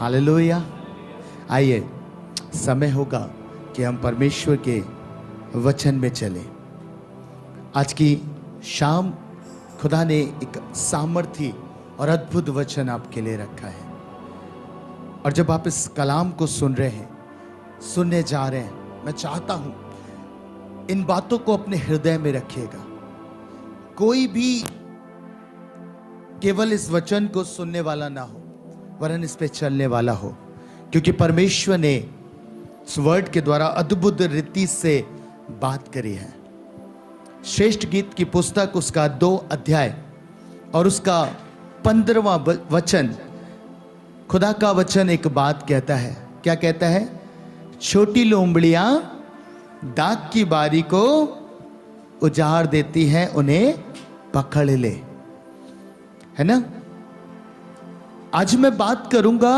Hallelujah. आइए, समय होगा कि हम परमेश्वर के वचन में चलें। आज की शाम खुदा ने एक सामर्थी और अद्भुत वचन आपके लिए रखा है, और जब आप इस कलाम को सुन रहे हैं, सुनने जा रहे हैं, मैं चाहता हूं इन बातों को अपने हृदय में रखिएगा। कोई भी केवल इस वचन को सुनने वाला ना हो, वरन इस पे चलने वाला हो, क्योंकि परमेश्वर ने इस वर्ड के द्वारा अद्भुत रीति से बात करी है। श्रेष्ठ गीत की पुस्तक उसका 2 अध्याय और उसका 15वां वचन, खुदा का वचन एक बात कहता है। क्या कहता है? छोटी लोमड़ियां दाग की बारी को उजाड़ देती हैं, उन्हें पकड़ ले। है ना? आज मैं बात करूंगा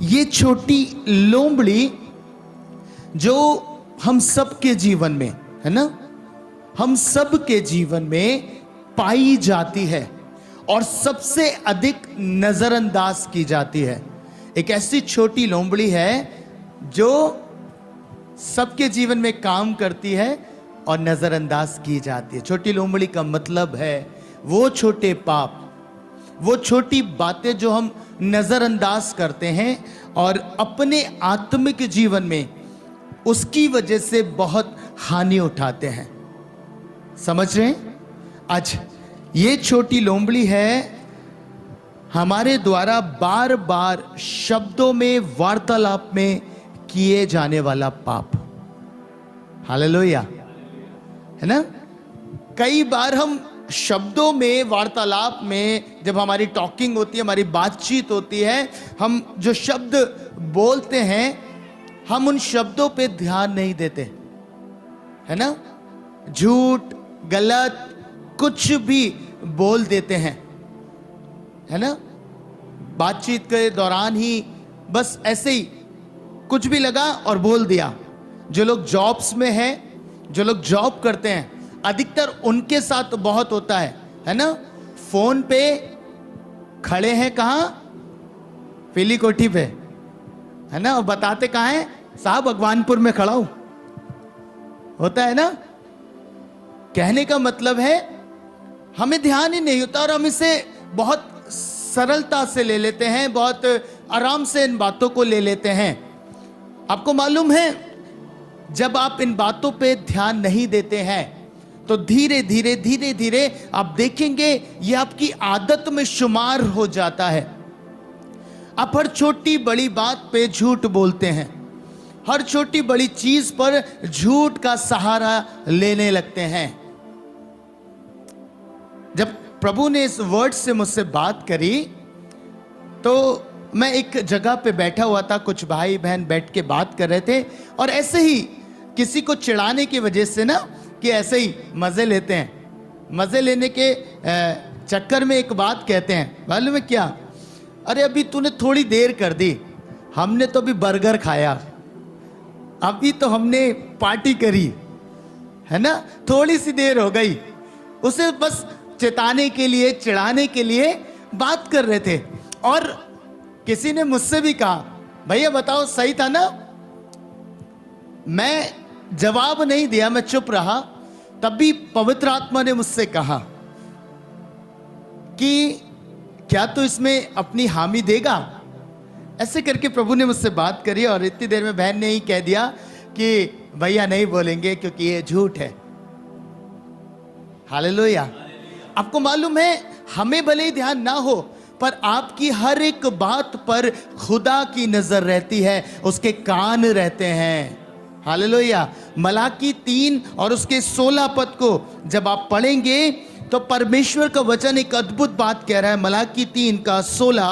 ये छोटी लोमड़ी जो हम सब के जीवन में, है ना, हम सब के जीवन में पाई जाती है और सबसे अधिक नजरअंदाज की जाती है। एक ऐसी छोटी लोमड़ी है जो सबके जीवन में काम करती है और नजरअंदाज की जाती है। छोटी लोमड़ी का मतलब है वो छोटे पाप, वो छोटी बातें जो हम नजरअंदाज करते हैं और अपने आत्मिक जीवन में उसकी वजह से बहुत हानि उठाते हैं। समझ रहे हैं? आज ये छोटी लोमड़ी है हमारे द्वारा बार बार शब्दों में, वार्तालाप में किए जाने वाला पाप। हालेलुया। है ना? कई बार हम शब्दों में, वार्तालाप में, जब हमारी टॉकिंग होती है, हमारी बातचीत होती है, हम जो शब्द बोलते हैं, हम उन शब्दों पे ध्यान नहीं देते, है ना? झूठ, गलत कुछ भी बोल देते हैं, है ना? बातचीत के दौरान ही बस ऐसे ही कुछ भी लगा और बोल दिया। जो लोग जॉब्स में हैं, जो लोग जॉब करते हैं, अधिकतर उनके साथ बहुत होता है ना? फोन पे खड़े हैं कहां? पीली कोठी पे, है ना? और बताते कहां है? साहब भगवानपुर में खड़ा हूं। होता है ना? कहने का मतलब है हमें ध्यान ही नहीं होता और हम इसे बहुत सरलता से ले लेते हैं, बहुत आराम से इन बातों को ले लेते हैं। आपको मालूम है, जब आप इन बातों पे ध्यान नहीं देते हैं तो धीरे धीरे धीरे धीरे आप देखेंगे ये आपकी आदत में शुमार हो जाता है। आप हर छोटी बड़ी बात पे झूठ बोलते हैं, हर छोटी बड़ी चीज पर झूठ का सहारा लेने लगते हैं। जब प्रभु ने इस वर्ड से मुझसे बात करी तो मैं एक जगह पे बैठा हुआ था, कुछ भाई बहन बैठ के बात कर रहे थे, और ऐसे ही किसी को चिढ़ाने की वजह से ना, कि ऐसे ही मजे लेते हैं, मजे लेने के चक्कर में एक बात कहते हैं, मालूम है क्या? अरे अभी तूने थोड़ी देर कर दी, हमने तो अभी बर्गर खाया, अभी तो हमने पार्टी करी, है ना? थोड़ी सी देर हो गई। उसे बस चेताने के लिए, चिढ़ाने के लिए बात कर रहे थे। और किसी ने मुझसे भी कहा, भैया बताओ सही था ना? मैं जवाब नहीं दिया, मैं चुप रहा। तभी पवित्र आत्मा ने मुझसे कहा कि क्या तू इसमें अपनी हामी देगा? ऐसे करके प्रभु ने मुझसे बात करी और इतनी देर में बहन ने ही कह दिया कि भैया नहीं बोलेंगे क्योंकि ये झूठ है। हालेलुया। आपको मालूम है, हमें भले ही ध्यान ना हो, पर आपकी हर एक बात पर खुदा की नजर रहती है, उसके कान रहते हैं। हालेलुया। मलाकी 3 और उसके 16 पद को जब आप पढ़ेंगे तो परमेश्वर का वचन एक अद्भुत बात कह रहा है। मलाकी 3 का 16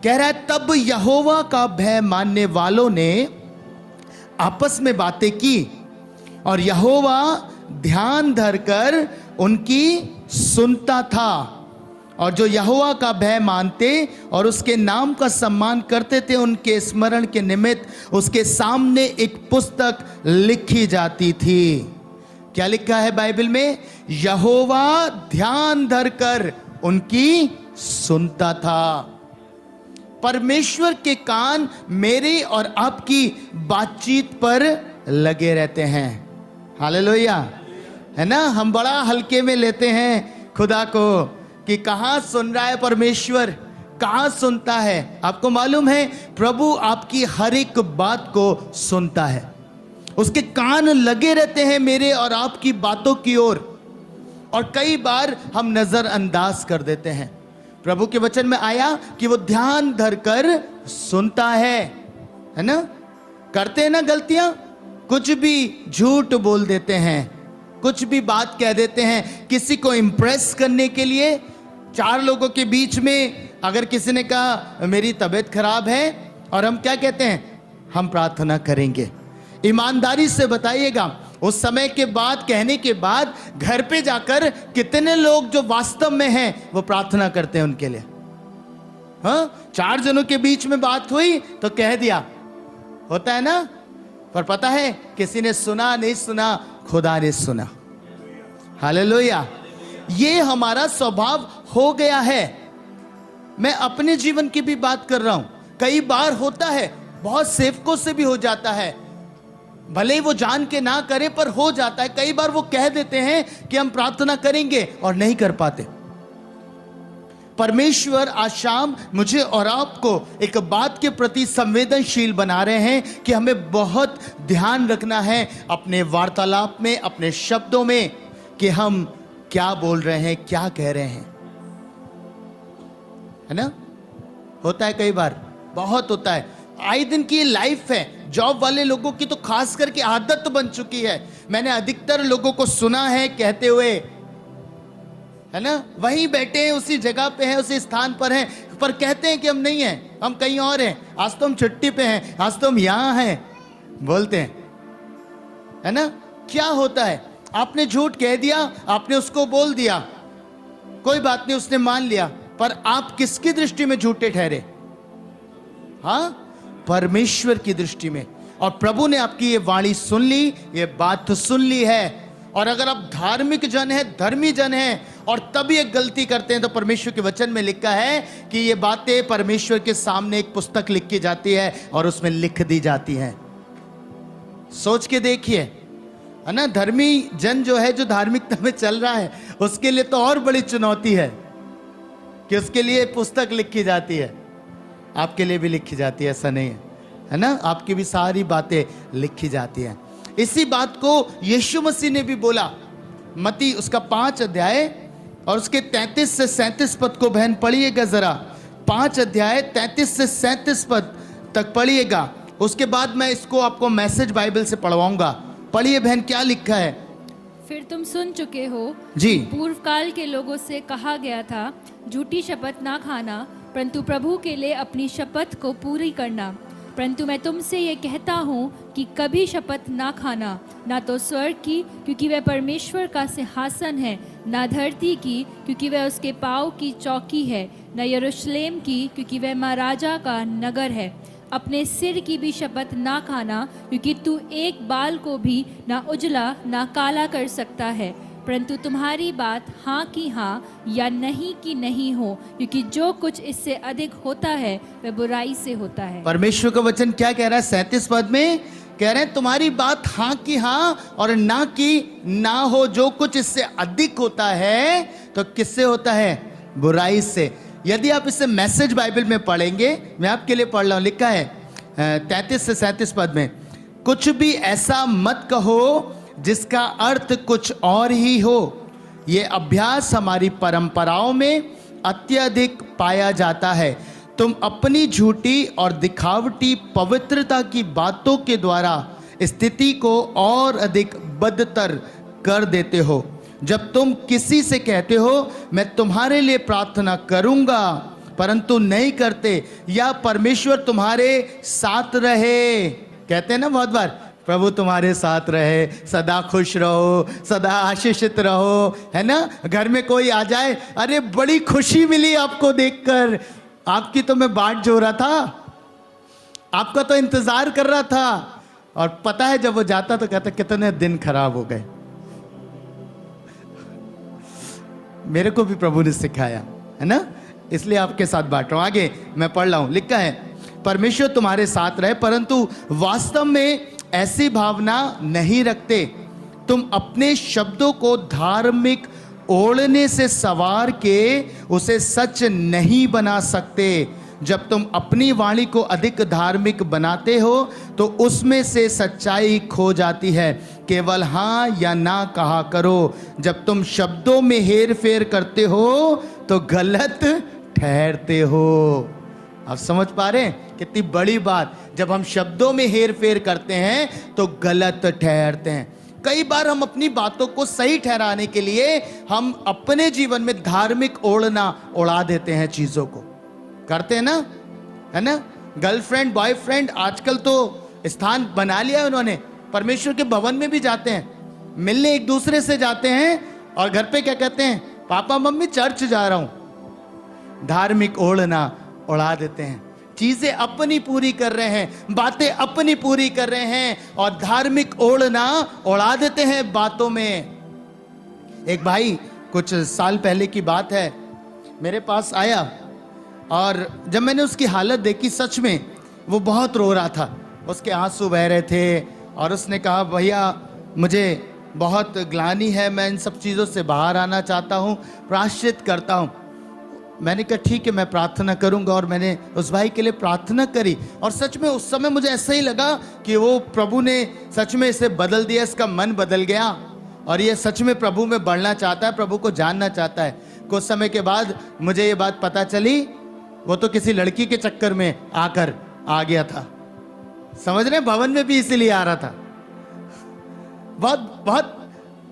कह रहा है, तब यहोवा का भय मानने वालों ने आपस में बातें की और यहोवा ध्यान धरकर उनकी सुनता था। और जो यहोवा का भय मानते और उसके नाम का सम्मान करते थे, उनके स्मरण के निमित्त उसके सामने एक पुस्तक लिखी जाती थी। क्या लिखा है बाइबल में? यहोवा ध्यान धरकर उनकी सुनता था। परमेश्वर के कान मेरे और आपकी बातचीत पर लगे रहते हैं। हालेलुया, है ना। हम बड़ा हल्के में लेते हैं खुदा को कि कहाँ सुन रहा है परमेश्वर, कहाँ सुनता है। आपको मालूम है प्रभु आपकी हर एक बात को सुनता है, उसके कान लगे रहते हैं मेरे और आपकी बातों की ओर। और कई बार हम नजरअंदाज कर देते हैं। प्रभु के वचन में आया कि वो ध्यान धरकर सुनता है ना। करते हैं ना गलतियां, कुछ भी झूठ बोल देते हैं, कुछ भी बात कह देते हैं किसी को इंप्रेस करने के लिए। 4 लोगों के बीच में अगर किसी ने कहा मेरी तबीयत खराब है, और हम क्या कहते हैं, हम प्रार्थना करेंगे। ईमानदारी से बताइएगा, उस समय के बाद कहने के बाद घर पे जाकर कितने लोग जो वास्तव में हैं वो प्रार्थना करते हैं उनके लिए। हाँ, 4 जनों के बीच में बात हुई तो कह दिया, होता है ना। पर पता है किसी ने सुना नहीं सुना, खुदा ने सुना। हालेलुया। ये हमारा स्वभाव हो गया है। मैं अपने जीवन की भी बात कर रहा हूं। कई बार होता है, बहुत सेवकों से भी हो जाता है, भले ही वो जान के ना करे पर हो जाता है। कई बार वो कह देते हैं कि हम प्रार्थना करेंगे और नहीं कर पाते। परमेश्वर आज शाम मुझे और आपको एक बात के प्रति संवेदनशील बना रहे हैं कि हमें बहुत ध्यान रखना है अपने वार्तालाप में, अपने शब्दों में, कि हम क्या बोल रहे हैं, क्या कह रहे हैं, है ना। होता है कई बार, बहुत होता है। आए दिन की लाइफ है, जॉब वाले लोगों की तो खास करके आदत बन चुकी है। मैंने अधिकतर लोगों को सुना है कहते हुए, है ना, वहीं बैठे हैं, उसी जगह पे हैं, उसी स्थान पर हैं, पर कहते हैं कि हम नहीं हैं, हम कहीं और हैं, आज तो हम छुट्टी पे हैं, आज तो हम यहां हैं, बोलते हैं, है ना। क्या होता है, आपने झूठ कह दिया, आपने उसको बोल दिया, कोई बात नहीं, उसने मान लिया, पर आप किसकी दृष्टि में झूठे ठहरे? हाँ, परमेश्वर की दृष्टि में। और प्रभु ने आपकी ये वाणी सुन ली, ये बात सुन ली है। और अगर आप धार्मिक जन है, धर्मी जन है, और तब ये गलती करते हैं, तो परमेश्वर के वचन में लिखा है कि ये बातें परमेश्वर के सामने एक पुस्तक लिख की जाती है और उसमें लिख दी जाती है। सोच के देखिए, है ना। धर्मी जन जो है, जो धार्मिकता में चल रहा है, उसके लिए तो और बड़ी चुनौती है कि उसके लिए पुस्तक लिखी जाती है। आपके लिए भी लिखी जाती है, ऐसा नहीं है ना। आपकी भी सारी बातें लिखी जाती हैं। इसी बात को यीशु मसीह ने भी बोला। मत्ती उसका 5 अध्याय और उसके 33 से 37 पद को बहन पढ़िएगा जरा। 5 अध्याय 33 से 37 पद तक पढ़िएगा। उसके बाद मैं इसको आपको मैसेज बाइबल से पढ़वाऊंगा। पढ़िए बहन, क्या लिखा है। फिर तुम सुन चुके हो जी, पूर्व काल के लोगों से कहा गया था, झूठी शपथ ना खाना, परंतु प्रभु के लिए अपनी शपथ को पूरी करना। परंतु मैं तुमसे ये कहता हूँ कि कभी शपथ ना खाना, ना तो स्वर्ग की, क्योंकि वह परमेश्वर का सिंहासन है, ना धरती की, क्योंकि वह उसके पाँव की चौकी है, न यरूशलेम की, क्योंकि वह महाराजा का नगर है। अपने सिर की भी शपथ ना खाना, क्योंकि तू एक बाल को भी ना उजला ना काला कर सकता है, परंतु तुम्हारी बात हाँ की हाँ या नहीं की नहीं हो, क्योंकि जो कुछ इससे अधिक होता है वह बुराई से होता है। परमेश्वर का वचन क्या कह रहा है? 37 पद में कह रहे हैं तुम्हारी बात हाँ की हाँ और ना की ना हो। जो कुछ इससे अधिक होता है तो किससे होता है? बुराई से। यदि आप इसे मैसेज बाइबल में पढ़ेंगे, मैं आपके लिए पढ़ रहा हूँ, लिखा है 33 से 37 पद में, कुछ भी ऐसा मत कहो जिसका अर्थ कुछ और ही हो। ये अभ्यास हमारी परंपराओं में अत्यधिक पाया जाता है। तुम अपनी झूठी और दिखावटी पवित्रता की बातों के द्वारा स्थिति को और अधिक बदतर कर देते हो। जब तुम किसी से कहते हो मैं तुम्हारे लिए प्रार्थना करूंगा, परंतु नहीं करते, या परमेश्वर तुम्हारे साथ रहे, कहते हैं ना बहुत बार, प्रभु तुम्हारे साथ रहे, सदा खुश रहो, सदा आशीषित रहो, है ना। घर में कोई आ जाए, अरे बड़ी खुशी मिली आपको देखकर, आपकी तो मैं बाट जो रहा था, आपका तो इंतजार कर रहा था, और पता है जब वो जाता तो कहता कितने दिन खराब हो गए। मेरे को भी प्रभु ने सिखाया, है ना। इसलिए आपके साथ बांट रहा हूं। आगे मैं पढ़ रहा हूं, लिखा है, परमेश्वर तुम्हारे साथ रहे परंतु वास्तव में ऐसी भावना नहीं रखते। तुम अपने शब्दों को धार्मिक ओढ़ने से सवार के उसे सच नहीं बना सकते। जब तुम अपनी वाणी को अधिक धार्मिक बनाते हो तो उसमें से सच्चाई खो जाती है। केवल हाँ या ना कहा करो। जब तुम शब्दों में हेर फेर करते हो तो गलत ठहरते हो। आप समझ पा रहे हैं कितनी बड़ी बात? जब हम शब्दों में हेर फेर करते हैं तो गलत ठहरते हैं। कई बार हम अपनी बातों को सही ठहराने के लिए हम अपने जीवन में धार्मिक ओढ़ना उड़ा देते हैं, चीजों को करते हैं ना, है ना। गर्लफ्रेंड बॉयफ्रेंड आजकल तो स्थान बना लिया है उन्होंने, परमेश्वर के भवन में भी जाते हैं, मिलने एक दूसरे से जाते हैं और घर पे क्या कहते हैं, पापा मम्मी चर्च जा रहा हूं। धार्मिक ओढ़ना उड़ा देते हैं, चीजें अपनी पूरी कर रहे हैं, बातें अपनी पूरी कर रहे हैं और धार्मिक ओढ़ना उड़ा देते हैं बातों में। एक भाई कुछ साल पहले की बात है, मेरे पास आया और जब मैंने उसकी हालत देखी, सच में वो बहुत रो रहा था, उसके आंसू बह रहे थे और उसने कहा भैया मुझे बहुत ग्लानि है, मैं इन सब चीज़ों से बाहर आना चाहता हूँ, प्रायश्चित करता हूँ। मैंने कहा ठीक है, मैं प्रार्थना करूंगा और मैंने उस भाई के लिए प्रार्थना करी और सच में उस समय मुझे ऐसा ही लगा कि वो प्रभु ने सच में इसे बदल दिया, इसका मन बदल गया और ये सच में प्रभु में बढ़ना चाहता है, प्रभु को जानना चाहता है। कुछ समय के बाद मुझे ये बात पता चली, वो तो किसी लड़की के चक्कर में आकर आ गया था, समझ रहे, भवन में भी इसीलिए आ रहा था। बहुत बहुत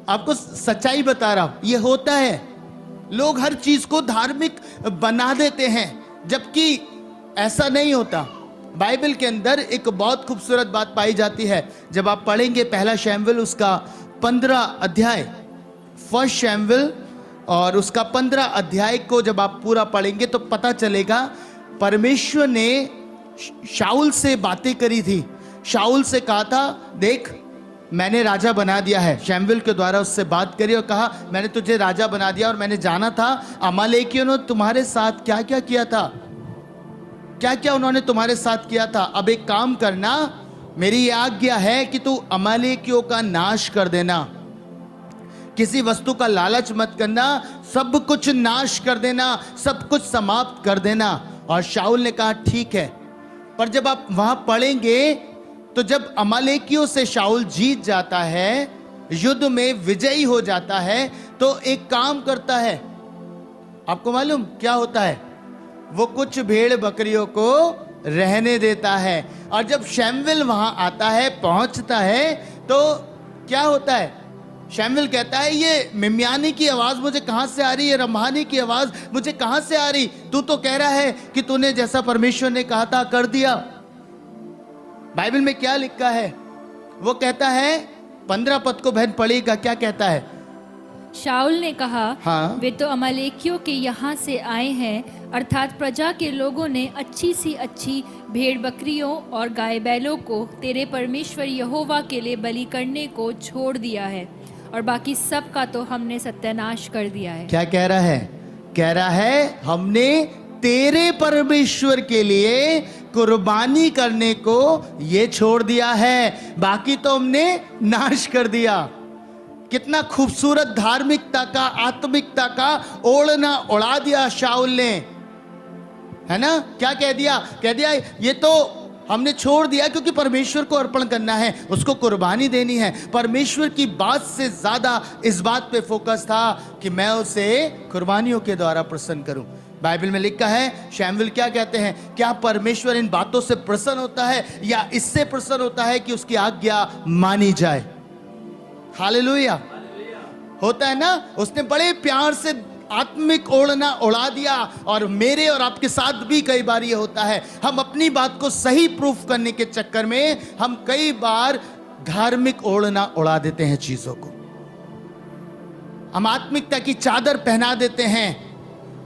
आपको सच्चाई बता रहा हूं, ये होता है। लोग हर चीज को धार्मिक बना देते हैं जबकि ऐसा नहीं होता। बाइबल के अंदर एक बहुत खूबसूरत बात पाई जाती है, जब आप पढ़ेंगे पहला शमूएल उसका 15 अध्याय, फर्स्ट शमूएल और उसका 15 अध्याय को जब आप पूरा पढ़ेंगे तो पता चलेगा परमेश्वर ने शाऊल से बातें करी थी। शाऊल से कहा था देख मैंने राजा बना दिया है, शमूएल के द्वारा उससे बात करी और कहा मैंने तुझे राजा बना दिया और मैंने जाना था अमालेकियों ने तुम्हारे साथ क्या क्या किया था, क्या क्या उन्होंने तुम्हारे साथ किया था। अब एक काम करना, मेरी ये आज्ञा है कि तू अमालेकियों का नाश कर देना, किसी वस्तु का लालच मत करना, सब कुछ नाश कर देना, सब कुछ समाप्त कर देना। और शाऊल ने कहा ठीक है। पर जब आप वहां पढ़ेंगे तो जब अमालेकियों से शाऊल जीत जाता है, युद्ध में विजयी हो जाता है, तो एक काम करता है, आपको मालूम क्या होता है, वो कुछ भेड़ बकरियों को रहने देता है। और जब शमूएल वहां आता है, पहुंचता है, तो क्या होता है, शमूएल कहता है ये मिमियानी की आवाज मुझे कहां से आ रही है, रम्हानी की आवाज मुझे कहां से आ रही, तू तो कह रहा है कि तूने जैसा परमेश्वर ने कहा था कर दिया। बाइबल में क्या लिखा है, वो कहता है 15 पद को बहन पढ़ेगा, क्या कहता है। शाऊल ने कहा हाँ। वे तो अमालेकियों के यहाँ से आए हैं, अर्थात प्रजा के लोगों ने अच्छी सी अच्छी भेड़ बकरियों और गाय बैलों को तेरे परमेश्वर यहोवा के लिए बलि करने को छोड़ दिया है और बाकी सब का तो हमने सत्यानाश कर दिया है। क्या कह रहा है, कह रहा है हमने तेरे परमेश्वर के लिए कुर्बानी करने को ये छोड़ दिया है, बाकी तो हमने नाश कर दिया। कितना खूबसूरत धार्मिकता का, आत्मिकता का ओढ़ना उड़ा दिया शाऊल ने, है ना। क्या कह दिया, कह दिया ये तो हमने छोड़ दिया क्योंकि परमेश्वर को अर्पण करना है, उसको कुर्बानी देनी है। परमेश्वर की बात से ज्यादा इस बात पे फोकस था कि मैं उसे कुर्बानियों के द्वारा प्रसन्न करूं। बाइबल में लिखा है शमूएल क्या कहते हैं, क्या परमेश्वर इन बातों से प्रसन्न होता है या इससे प्रसन्न होता है कि उसकी आज्ञा मानी जाए। हालेलुया, होता है ना। उसने बड़े प्यार से आत्मिक ओढ़ना उड़ा दिया और मेरे और आपके साथ भी कई बार ये होता है, हम अपनी बात को सही प्रूफ करने के चक्कर में हम कई बार धार्मिक ओढ़ना उड़ा देते हैं चीजों को, हम आत्मिकता की चादर पहना देते हैं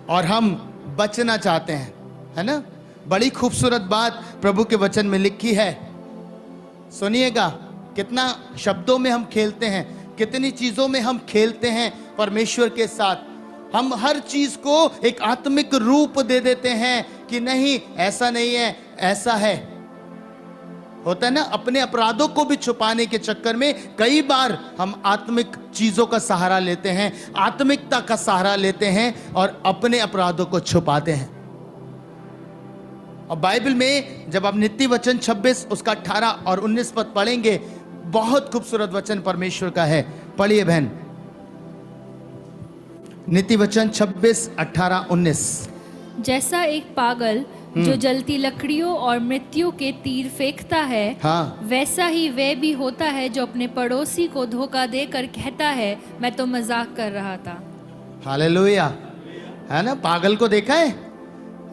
और हम बचना चाहते हैं, है ना। बड़ी खूबसूरत बात प्रभु के वचन में लिखी है, सुनिएगा। कितना शब्दों में हम खेलते हैं, कितनी चीजों में हम खेलते हैं परमेश्वर के साथ। हम हर चीज को एक आत्मिक रूप दे देते हैं कि नहीं, ऐसा नहीं है, ऐसा है। होता है ना, अपने अपराधों को भी छुपाने के चक्कर में कई बार हम आत्मिक चीजों का सहारा लेते हैं, आत्मिकता का सहारा लेते हैं और अपने अपराधों को छुपाते हैं। और बाइबल में जब आप नीति वचन 26 उसका 18 और 19 पद पढ़ेंगे, बहुत खूबसूरत वचन परमेश्वर का है। पढ़िए बहन, नीति वचन 26, 18, 19। जैसा एक पागल जो जलती लकड़ियों और मृत्यु के तीर फेंकता है, हाँ, वैसा ही वह भी होता है जो अपने पड़ोसी को धोखा देकर कहता है मैं तो मजाक कर रहा था। हालेलुया। है ना, पागल को देखा है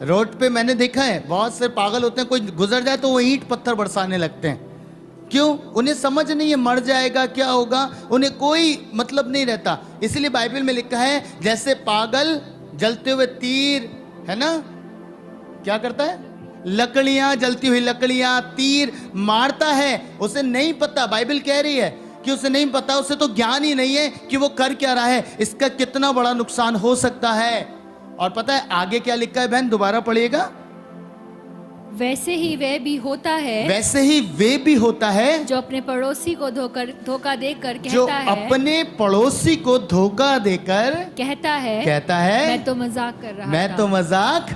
रोड पे, मैंने देखा है बहुत से पागल होते हैं, कोई गुजर जाए तो वो ईंट पत्थर बरसाने लगते हैं। क्यों? उन्हें समझ नहीं है मर जाएगा क्या होगा, उन्हें कोई मतलब नहीं रहता। इसलिए बाइबल में लिखा है जैसे पागल जलते हुए तीर, है ना, क्या करता है, लकड़ियां, जलती हुई लकड़ियां, तीर मारता है। उसे नहीं पता, बाइबल कह रही है कि उसे नहीं पता, उसे तो ज्ञान ही नहीं है कि वो कर क्या रहा है, इसका कितना बड़ा नुकसान हो सकता है। और पता है आगे क्या लिखा है बहन, दोबारा पढ़िएगा। वैसे ही वह भी होता है, वैसे ही वे भी होता है जो अपने पड़ोसी को धोखा देकर जो कहता है, अपने पड़ोसी को धोखा देकर कहता है मैं तो मजाक कर रहा था। मैं तो मजाक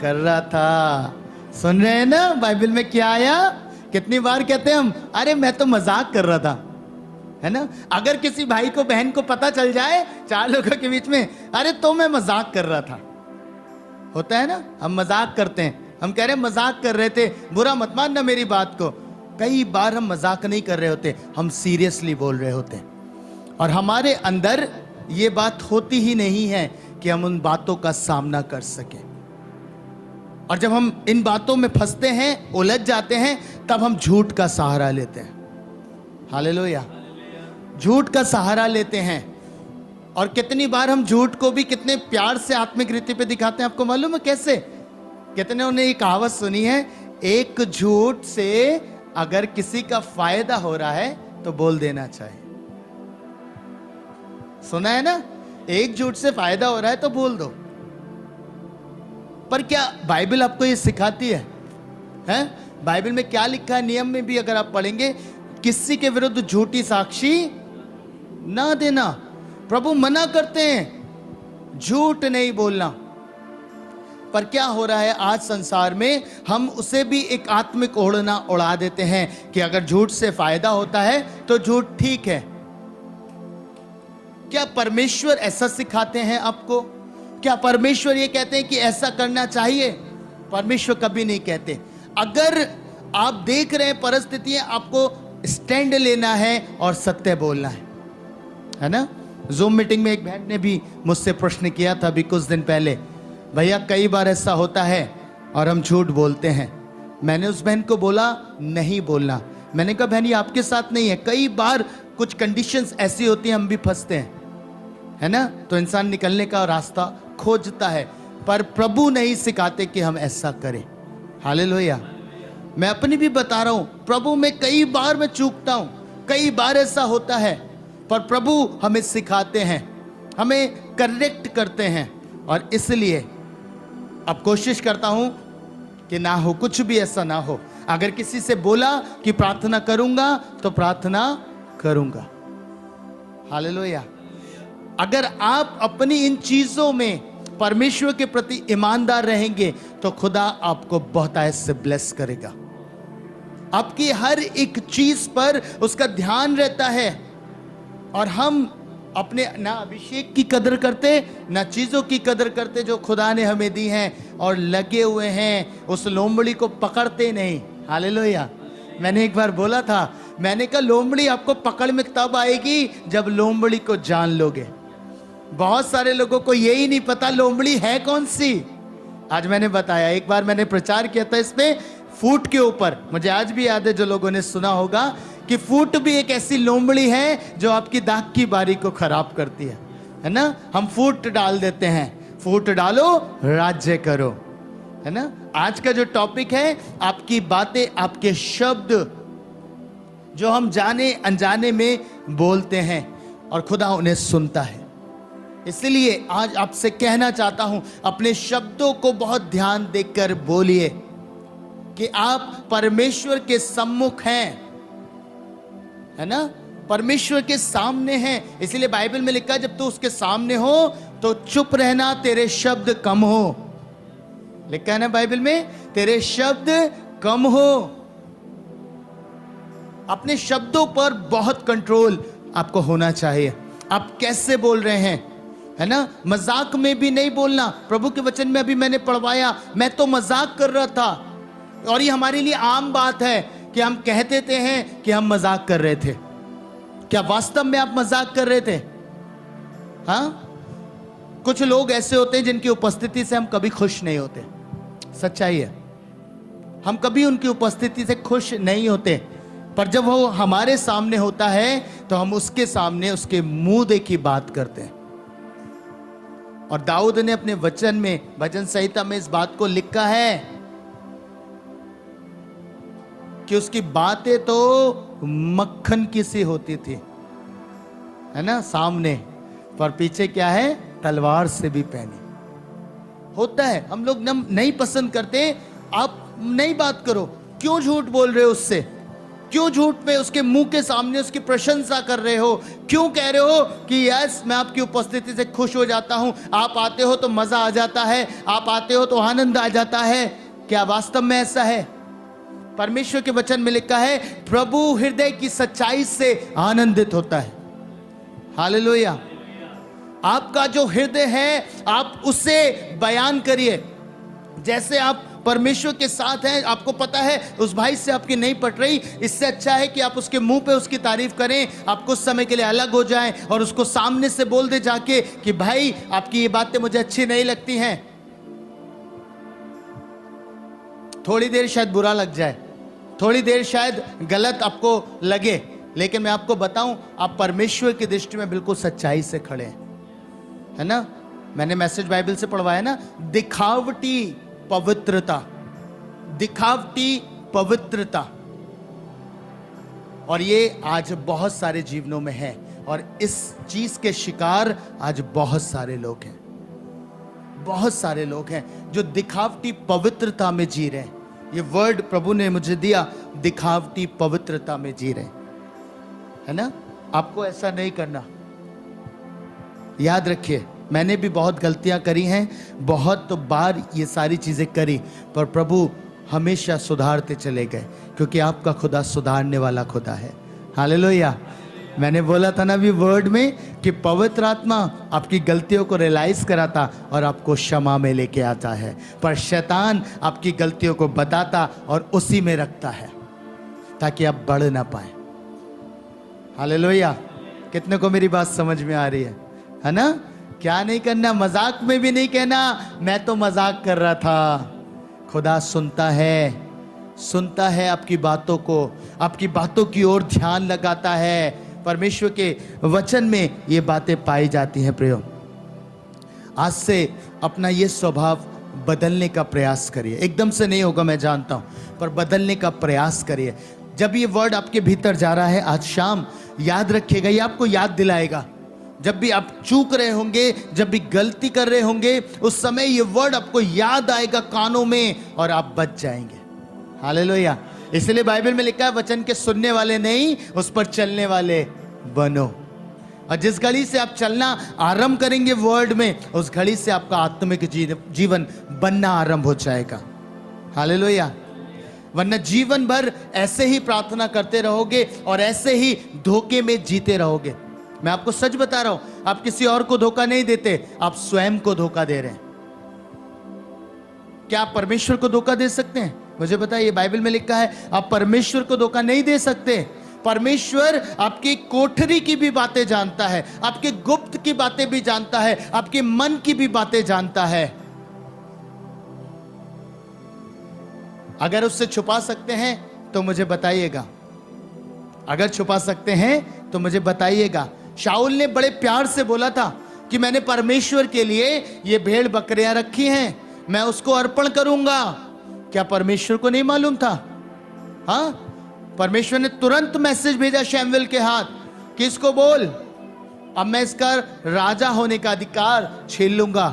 कर रहा था। सुन रहे हैं ना बाइबल में क्या आया? कितनी बार कहते हैं हम, अरे मैं तो मजाक कर रहा था, है ना। अगर किसी भाई को बहन को पता चल जाए 4 लोगों के बीच में, अरे तो मैं मजाक कर रहा था, होता है ना, हम मजाक करते हैं, हम कह रहे हैं मजाक कर रहे थे, बुरा मत मानना मेरी बात को। कई बार हम मजाक नहीं कर रहे होते, हम सीरियसली बोल रहे होते हैं और हमारे अंदर ये बात होती ही नहीं है कि हम उन बातों का सामना कर सके। और जब हम इन बातों में फंसते हैं, उलझ जाते हैं, तब हम झूठ का सहारा लेते हैं। हालेलुया। झूठ का सहारा लेते हैं। और कितनी बार हम झूठ को भी कितने प्यार से आत्मिक रीति पे दिखाते हैं, आपको मालूम है कैसे? कितने ने ये कहावत सुनी है, एक झूठ से अगर किसी का फायदा हो रहा है तो बोल देना चाहिए। सुना है ना, एक झूठ से फायदा हो रहा है तो बोल दो। पर क्या बाइबल आपको ये सिखाती है? हैं? बाइबल में क्या लिखा है? नियम में भी अगर आप पढ़ेंगे, किसी के विरुद्ध झूठी साक्षी ना देना। प्रभु मना करते हैं झूठ नहीं बोलना। पर क्या हो रहा है आज संसार में, हम उसे भी एक आत्मिक ओढ़ना उड़ा देते हैं कि अगर झूठ से फायदा होता है तो झूठ ठीक है। क्या परमेश्वर ऐसा सिखाते हैं आपको? क्या परमेश्वर ये कहते हैं कि ऐसा करना चाहिए? परमेश्वर कभी नहीं कहते। अगर आप देख रहे हैं परिस्थितियां, आपको स्टैंड लेना है और सत्य बोलना है ना। जूम मीटिंग में एक बहन ने भी मुझसे प्रश्न किया था अभी कुछ दिन पहले, भैया कई बार ऐसा होता है और हम झूठ बोलते हैं। मैंने उस बहन को बोला नहीं बोलना। मैंने कहा बहन ये आपके साथ नहीं है, कई बार कुछ कंडीशंस ऐसी होती हैं, हम भी फंसते हैं, है ना। तो इंसान निकलने का रास्ता खोजता है, पर प्रभु नहीं सिखाते कि हम ऐसा करें। हालेलुया। मैं अपनी भी बता रहा हूं, प्रभु में कई बार मैं चूकता हूं, कई बार ऐसा होता है, पर प्रभु हमें सिखाते हैं, हमें करेक्ट करते हैं। और इसलिए अब कोशिश करता हूं कि ना हो, कुछ भी ऐसा ना हो। अगर किसी से बोला कि प्रार्थना करूंगा तो प्रार्थना करूंगा। हालेलुया। अगर आप अपनी इन चीजों में परमेश्वर के प्रति ईमानदार रहेंगे तो खुदा आपको बहुतायत से ब्लेस करेगा। आपकी हर एक चीज पर उसका ध्यान रहता है। और हम अपने ना अभिषेक की कदर करते, ना चीजों की कदर करते जो खुदा ने हमें दी हैं, और लगे हुए हैं उस लोमड़ी को पकड़ते नहीं। हालेलुया। मैंने एक बार बोला था, मैंने कहा लोमड़ी आपको पकड़ में तब आएगी जब लोमड़ी को जान लोगे। बहुत सारे लोगों को यही नहीं पता लोमड़ी है कौन सी। आज मैंने बताया, एक बार मैंने प्रचार किया था इस पे फूट के ऊपर, मुझे आज भी याद है, जो लोगों ने सुना होगा कि फूट भी एक ऐसी लोमड़ी है जो आपकी दाग की बारी को खराब करती है ना। हम फूट डाल देते हैं, फूट डालो राज्य करो, है ना। आज का जो टॉपिक है, आपकी बातें, आपके शब्द जो हम जाने अनजाने में बोलते हैं और खुदा उन्हें सुनता है। इसलिए आज आपसे कहना चाहता हूं, अपने शब्दों को बहुत ध्यान देकर बोलिए कि आप परमेश्वर के सम्मुख हैं, है ना, परमेश्वर के सामने हैं। इसलिए बाइबल में लिखा है जब तू उसके सामने हो तो चुप रहना, तेरे शब्द कम हो। लिखा है ना बाइबल में, तेरे शब्द कम हो। अपने शब्दों पर बहुत कंट्रोल आपको होना चाहिए। आप कैसे बोल रहे हैं, है ना, मजाक में भी नहीं बोलना। प्रभु के वचन में अभी मैंने पढ़वाया, मैं तो मजाक कर रहा था, और ये हमारे लिए आम बात है कि हम कहते थे हैं कि हम मजाक कर रहे थे। क्या वास्तव में आप मजाक कर रहे थे? हाँ, कुछ लोग ऐसे होते हैं जिनकी उपस्थिति से हम कभी खुश नहीं होते। सच्चाई है, हम कभी उनकी उपस्थिति से खुश नहीं होते, पर जब वो हमारे सामने होता है तो हम उसके सामने उसके मुंह देखी बात करते हैं। और दाऊद ने अपने वचन में, भजन संहिता में इस बात को लिखा है कि उसकी बातें तो मक्खन की सी होती थी, है ना, सामने, पर पीछे क्या है, तलवार से भी पैनी। होता है, हम लोग नहीं पसंद करते। आप नहीं बात करो, क्यों झूठ बोल रहे हो उससे, क्यों झूठ पे उसके मुंह के सामने उसकी प्रशंसा कर रहे हो, क्यों कह रहे हो कि यस मैं आपकी उपस्थिति से खुश हो जाता हूं, आप आते हो तो मजा आ जाता है, आप आते हो तो आनंद आ जाता है। क्या वास्तव में ऐसा है? परमेश्वर के वचन में लिखा है, प्रभु हृदय की सच्चाई से आनंदित होता है। हालेलुया। आपका जो हृदय है आप उसे बयान करिए। जैसे आप परमेश्वर के साथ हैं, आपको पता है उस भाई से आपकी नहीं पट रही, इससे अच्छा है कि आप उसके मुंह पे उसकी तारीफ करें, आप कुछ समय के लिए अलग हो जाएं और उसको सामने से बोल दे जाके कि भाई आपकी ये बातें मुझे अच्छी नहीं लगती हैं। थोड़ी देर शायद बुरा लग जाए, थोड़ी देर शायद गलत आपको लगे, लेकिन मैं आपको बताऊं आप परमेश्वर की दृष्टि में बिल्कुल सच्चाई से खड़े हैं, है ना। मैंने मैसेज बाइबल से पढ़वाया ना, दिखावटी पवित्रता, दिखावटी पवित्रता, और ये आज बहुत सारे जीवनों में है, और इस चीज के शिकार आज बहुत सारे लोग हैं। बहुत सारे लोग हैं जो दिखावटी पवित्रता में जी रहे हैं। ये वर्ड प्रभु ने मुझे दिया, दिखावटी पवित्रता में जी रहे, है ना। आपको ऐसा नहीं करना। याद रखिए, मैंने भी बहुत गलतियां करी हैं, बहुत बार ये सारी चीजें करी, पर प्रभु हमेशा सुधारते चले गए, क्योंकि आपका खुदा सुधारने वाला खुदा है। हालेलुया। मैंने बोला था ना भी वर्ड में कि पवित्र आत्मा आपकी गलतियों को रियलाइज कराता और आपको क्षमा में लेके आता है, पर शैतान आपकी गलतियों को बताता और उसी में रखता है ताकि आप बढ़ ना पाए। हालेलुया। कितने को मेरी बात समझ में आ रही है ना। क्या नहीं करना, मजाक में भी नहीं कहना मैं तो मजाक कर रहा था। खुदा सुनता है आपकी बातों को, आपकी बातों की ओर ध्यान लगाता है। परमेश्वर के वचन में ये बातें पाई जाती हैं। प्रियो, आज से अपना ये स्वभाव बदलने का प्रयास करिए। एकदम से नहीं होगा मैं जानता हूं, पर बदलने का प्रयास करिए। जब ये वर्ड आपके भीतर जा रहा है आज शाम, याद रखिएगा, ये आपको याद दिलाएगा। जब भी आप चूक रहे होंगे, जब भी गलती कर रहे होंगे, उस समय ये वर्ड आपको याद आएगा कानों में और आप बच जाएंगे। हालेलुया। इसलिए बाइबल में लिखा है, वचन के सुनने वाले नहीं, उस पर चलने वाले बनो। और जिस घड़ी से आप चलना आरंभ करेंगे वर्ड में, उस घड़ी से आपका आत्मिक जीवन बनना आरंभ हो जाएगा। हालेलुया। वरना जीवन भर ऐसे ही प्रार्थना करते रहोगे और ऐसे ही धोखे में जीते रहोगे। मैं आपको सच बता रहा हूं, आप किसी और को धोखा नहीं देते, आप स्वयं को धोखा दे रहे हैं। क्या आप परमेश्वर को धोखा दे सकते हैं? मुझे बताइए, बाइबल में लिखा है आप परमेश्वर को धोखा नहीं दे सकते। परमेश्वर आपकी कोठरी की भी बातें जानता है, आपके गुप्त की बातें भी जानता है, आपके मन की भी बातें जानता है। अगर उससे छुपा सकते हैं तो मुझे बताइएगा, अगर छुपा सकते हैं तो मुझे बताइएगा। शाऊल ने बड़े प्यार से बोला था कि मैंने परमेश्वर के लिए ये भेड़ बकरियां रखी हैं, मैं उसको अर्पण करूंगा। क्या परमेश्वर को नहीं मालूम था? हाँ, परमेश्वर ने तुरंत मैसेज भेजा शैमुएल के हाथ कि इसको बोल अब मैं इसका राजा होने का अधिकार छीन लूंगा।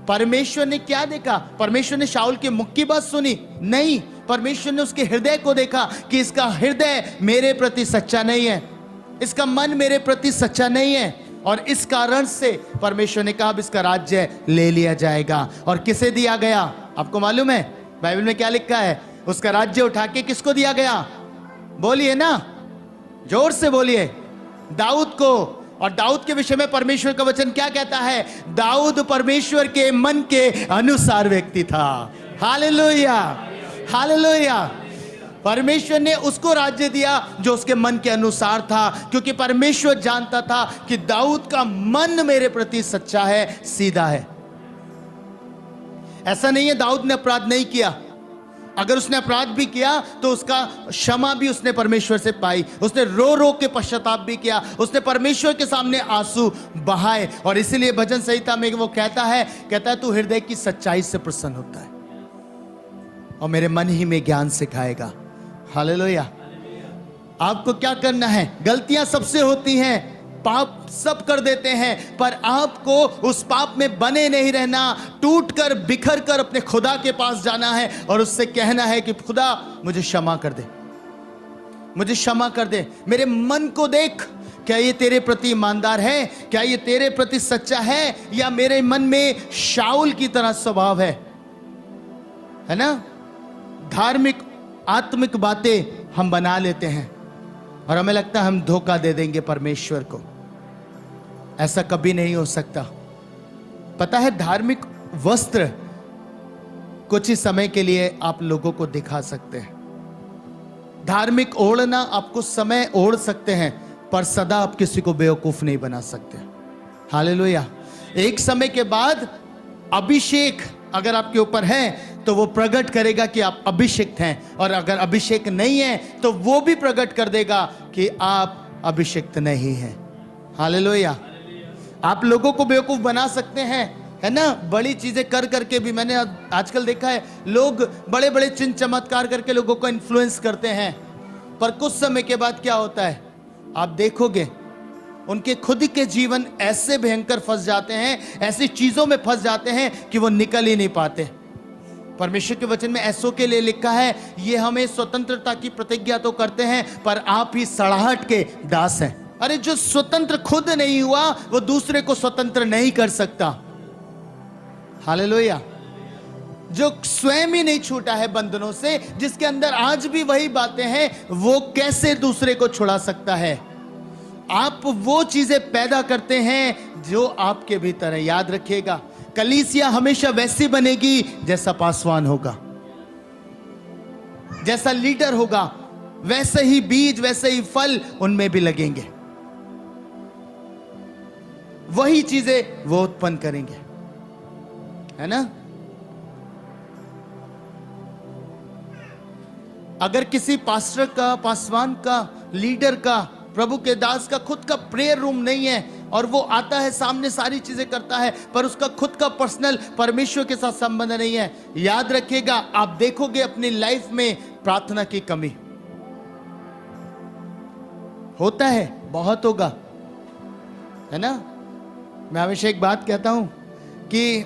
परमेश्वर ने क्या देखा? परमेश्वर ने शाऊल के मुख की बात सुनी? नहीं, परमेश्वर ने उसके हृदय को देखा कि इसका हृदय मेरे प्रति सच्चा नहीं है, इसका मन मेरे प्रति सच्चा नहीं है, और इस कारण से परमेश्वर ने कहा अब इसका राज्य ले लिया जाएगा। और किसे दिया गया? आपको मालूम है बाइबल में क्या लिखा है? उसका राज्य उठा के किसको दिया गया? बोलिए ना, जोर से बोलिए, दाऊद को। और दाऊद के विषय में परमेश्वर का वचन क्या कहता है? दाऊद परमेश्वर के मन के अनुसार व्यक्ति था। Hallelujah, hallelujah. परमेश्वर ने उसको राज्य दिया जो उसके मन के अनुसार था, क्योंकि परमेश्वर जानता था कि दाऊद का मन मेरे प्रति सच्चा है, सीधा है। ऐसा नहीं है दाऊद ने अपराध नहीं किया, अगर उसने अपराध भी किया तो उसका क्षमा भी उसने परमेश्वर से पाई, उसने रो रो के पश्चाताप भी किया, उसने परमेश्वर के सामने आंसू बहाए। और इसीलिए भजन संहिता में वो कहता है तू हृदय की सच्चाई से प्रसन्न होता है और मेरे मन ही में ज्ञान सिखाएगा। हालेलुया। आपको क्या करना है? गलतियां सबसे होती हैं, पाप सब कर देते हैं, पर आपको उस पाप में बने नहीं रहना, टूट कर बिखर कर अपने खुदा के पास जाना है और उससे कहना है कि खुदा मुझे क्षमा कर दे, मुझे क्षमा कर दे, मेरे मन को देख, क्या ये तेरे प्रति ईमानदार है? क्या ये तेरे प्रति सच्चा है? या मेरे मन में शाऊल की तरह स्वभाव है ना? धार्मिक आत्मिक बातें हम बना लेते हैं और हमें लगता है हम धोखा दे देंगे परमेश्वर को। ऐसा कभी नहीं हो सकता। पता है, धार्मिक वस्त्र कुछ ही समय के लिए आप लोगों को दिखा सकते हैं, धार्मिक ओढ़ना आप कुछ समय ओढ़ सकते हैं, पर सदा आप किसी को बेवकूफ नहीं बना सकते। हालेलुया। एक समय के बाद अभिषेक अगर आपके ऊपर है तो वो प्रकट करेगा कि आप अभिषिक्त हैं, और अगर अभिषेक नहीं है तो वो भी प्रकट कर देगा कि आप अभिषिक्त नहीं हैं। हालेलुया। आप लोगों को बेवकूफ बना सकते हैं, है ना, बड़ी चीजें कर करके भी। मैंने आजकल देखा है लोग बड़े बड़े चिन्ह चमत्कार करके लोगों को इन्फ्लुएंस करते हैं, पर कुछ समय के बाद क्या होता है आप देखोगे, उनके खुद के जीवन ऐसे भयंकर फंस जाते हैं, ऐसी चीजों में फंस जाते हैं कि वो निकल ही नहीं पाते। परमेश्वर के वचन में ऐसों के लिए लिखा है, ये हमें स्वतंत्रता की प्रतिज्ञा तो करते हैं पर आप ही सड़ाहट के दास हैं। अरे जो स्वतंत्र खुद नहीं हुआ वो दूसरे को स्वतंत्र नहीं कर सकता। हालेलुया। जो स्वयं ही नहीं छूटा है बंधनों से, जिसके अंदर आज भी वही बातें हैं, वो कैसे दूसरे को छुड़ा सकता है? आप वो चीजें पैदा करते हैं जो आपके भीतर है। याद रखिएगा, कलीसिया हमेशा वैसी बनेगी जैसा पासवान होगा, जैसा लीडर होगा, वैसे ही बीज वैसे ही फल उनमें भी लगेंगे, वही चीजें वो उत्पन्न करेंगे, है ना। अगर किसी पास्टर का, पासवान का, लीडर का, प्रभु के दास का खुद का प्रेयर रूम नहीं है और वो आता है सामने सारी चीजें करता है, पर उसका खुद का पर्सनल परमेश्वर के साथ संबंध नहीं है, याद रखिएगा आप देखोगे अपनी लाइफ में प्रार्थना की कमी होता है, बहुत होगा, है ना। मैं हमेशा एक बात कहता हूं कि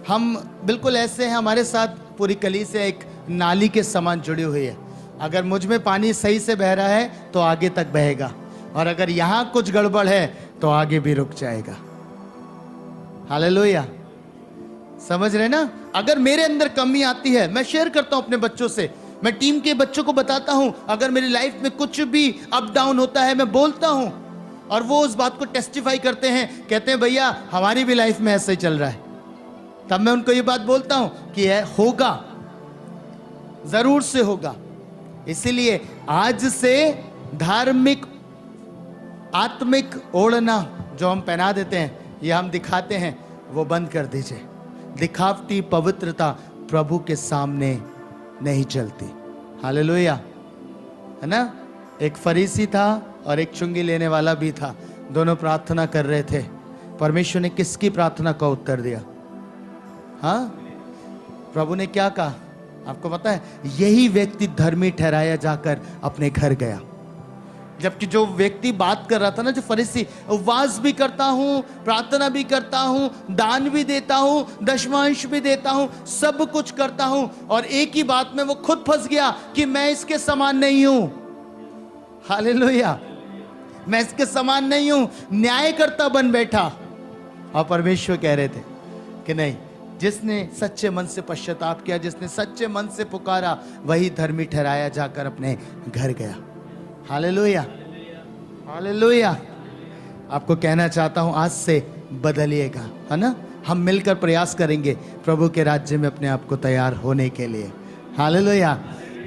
हम बिल्कुल ऐसे हैं, हमारे साथ पूरी कलीसिया एक नाली के समान जुड़ी हुई है। अगर मुझ में पानी सही से बह रहा है तो आगे तक बहेगा, और अगर यहां कुछ गड़बड़ है तो आगे भी रुक जाएगा। हालेलुया। समझ रहे ना। अगर मेरे अंदर कमी आती है, मैं शेयर करता हूं अपने बच्चों से, मैं टीम के बच्चों को बताता हूं, अगर मेरी लाइफ में कुछ भी अप डाउन होता है मैं बोलता हूं, और वो उस बात को टेस्टिफाई करते हैं, कहते हैं भैया हमारी भी लाइफ में ऐसा ही चल रहा है। तब मैं उनको ये बात बोलता हूं कि होगा, जरूर से होगा। इसीलिए आज से धार्मिक आत्मिक ओढ़ना जो हम पहना देते हैं, ये हम दिखाते हैं, वो बंद कर दीजिए। दिखावटी पवित्रता प्रभु के सामने नहीं चलती। हालेलुया, है ना। एक फरीसी था और एक चुंगी लेने वाला भी था, दोनों प्रार्थना कर रहे थे। परमेश्वर ने किसकी प्रार्थना का उत्तर दिया? हाँ, प्रभु ने क्या कहा आपको पता है? यही व्यक्ति धर्मी ठहराया जाकर अपने घर गया। जबकि जो व्यक्ति बात कर रहा था ना, जो फरीसी, उपवास भी करता हूं, प्रार्थना भी करता हूं, दान भी देता हूं, दशमांश भी देता हूं, सब कुछ करता हूं, और एक ही बात में वो खुद फंस गया कि मैं इसके समान नहीं हूं। हालेलुया, मैं इसके समान नहीं हूं, न्यायकर्ता बन बैठा। और परमेश्वर कह रहे थे कि नहीं, जिसने सच्चे मन से पश्चाताप किया, जिसने सच्चे मन से पुकारा, वही धर्मी ठहराया जाकर अपने घर गया। Hallelujah, hallelujah. आपको कहना चाहता हूं, आज से बदलिएगा, है ना। हम मिलकर प्रयास करेंगे प्रभु के राज्य में अपने आप को तैयार होने के लिए। हालेलुया,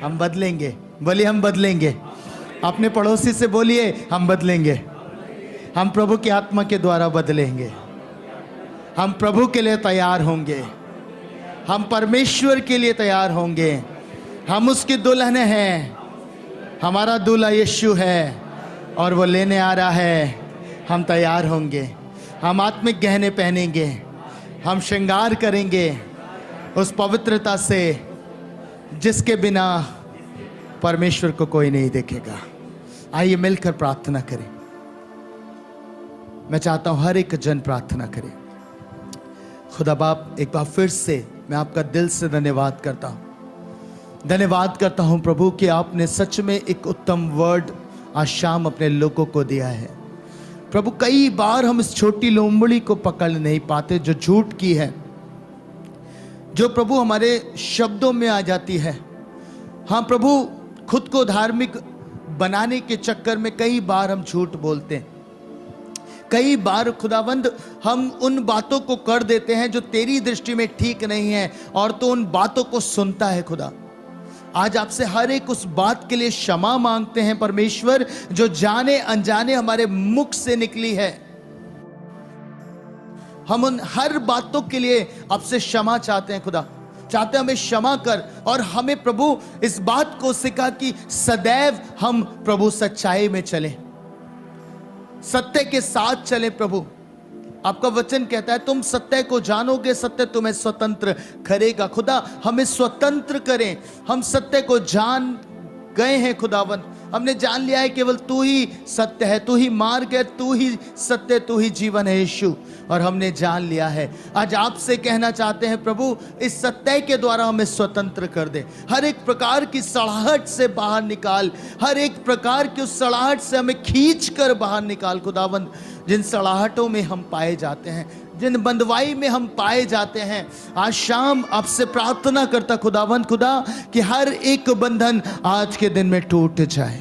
हम बदलेंगे। बोलिए हम बदलेंगे। अपने पड़ोसी से बोलिए हम बदलेंगे। हम प्रभु की आत्मा के द्वारा बदलेंगे। हम प्रभु के लिए तैयार होंगे। हम परमेश्वर के लिए तैयार होंगे। हम उसकी दुल्हन हैं। हमारा दूल्हा यीशु है और वो लेने आ रहा है। हम तैयार होंगे। हम आत्मिक गहने पहनेंगे। हम श्रृंगार करेंगे उस पवित्रता से जिसके बिना परमेश्वर को कोई नहीं देखेगा। आइए मिलकर प्रार्थना करें। मैं चाहता हूं हर एक जन प्रार्थना करे। खुदा बाप, एक बार फिर से मैं आपका दिल से धन्यवाद करता हूं। धन्यवाद करता हूं प्रभु कि आपने सच में एक उत्तम वर्ड आज शाम अपने लोगों को दिया है। प्रभु, कई बार हम इस छोटी लोमड़ी को पकड़ नहीं पाते जो झूठ की है, जो प्रभु हमारे शब्दों में आ जाती है। हाँ प्रभु, खुद को धार्मिक बनाने के चक्कर में कई बार हम झूठ बोलते हैं। कई बार खुदावंद हम उन बातों को कर देते हैं जो तेरी दृष्टि में ठीक नहीं है, और तो उन बातों को सुनता है। खुदा, आज आपसे हर एक उस बात के लिए क्षमा मांगते हैं परमेश्वर, जो जाने अनजाने हमारे मुख से निकली है। हम उन हर बातों के लिए आपसे क्षमा चाहते हैं। खुदा, चाहते हैं हमें क्षमा कर, और हमें प्रभु इस बात को सिखा कि सदैव हम प्रभु सच्चाई में चलें, सत्य के साथ चले। प्रभु, आपका वचन कहता है तुम सत्य को जानोगे, सत्य तुम्हें स्वतंत्र करेगा। खुदा, हमें स्वतंत्र करें। हम सत्य को जान गए हैं खुदावन, हमने जान लिया है केवल तू ही सत्य है, तू ही मार्ग है, तू ही सत्य, तू ही जीवन है यीशु, और हमने जान लिया है। आज आपसे कहना चाहते हैं प्रभु, इस सत्य के द्वारा हमें स्वतंत्र कर दे। हर एक प्रकार की सड़ाहट से बाहर निकाल, हर एक प्रकार की उस सड़ाहट से हमें खींच कर बाहर निकाल खुदावंद। जिन सड़ाहटों में हम पाए जाते हैं, जिन बंदवाई में हम पाए जाते हैं, आज शाम आपसे प्रार्थना करता खुदावंद, खुदा, कि हर एक बंधन आज के दिन में टूट जाए।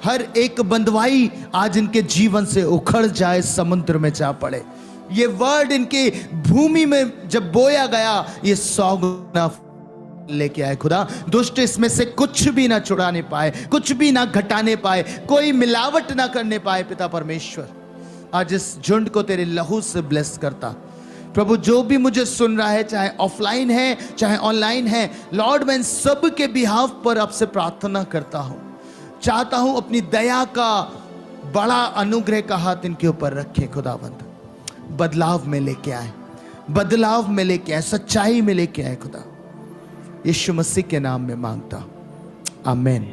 हर एक बंदवाई आज इनके जीवन से उखड़ जाए, समुद्र में जा पड़े। ये वर्ड इनके भूमि में जब बोया गया, ये 100 गुना लेके आए। खुदा, दुष्ट इसमें से कुछ भी ना चुराने पाए, कुछ भी ना घटाने पाए, कोई मिलावट ना करने पाए। पिता परमेश्वर, आज इस झुंड को तेरे लहू से ब्लेस करता प्रभु। जो भी मुझे सुन रहा है, चाहे ऑफलाइन है चाहे ऑनलाइन है, लॉर्ड, मैं इन सब के बिहाफ पर आपसे प्रार्थना करता हूं। चाहता हूं अपनी दया का बड़ा अनुग्रह का हाथ इनके ऊपर रखे खुदावंद। बदलाव में लेके आए, बदलाव में लेके आए, सच्चाई में लेके आए खुदा। यीशु मसीह के नाम में मांगता, आमीन।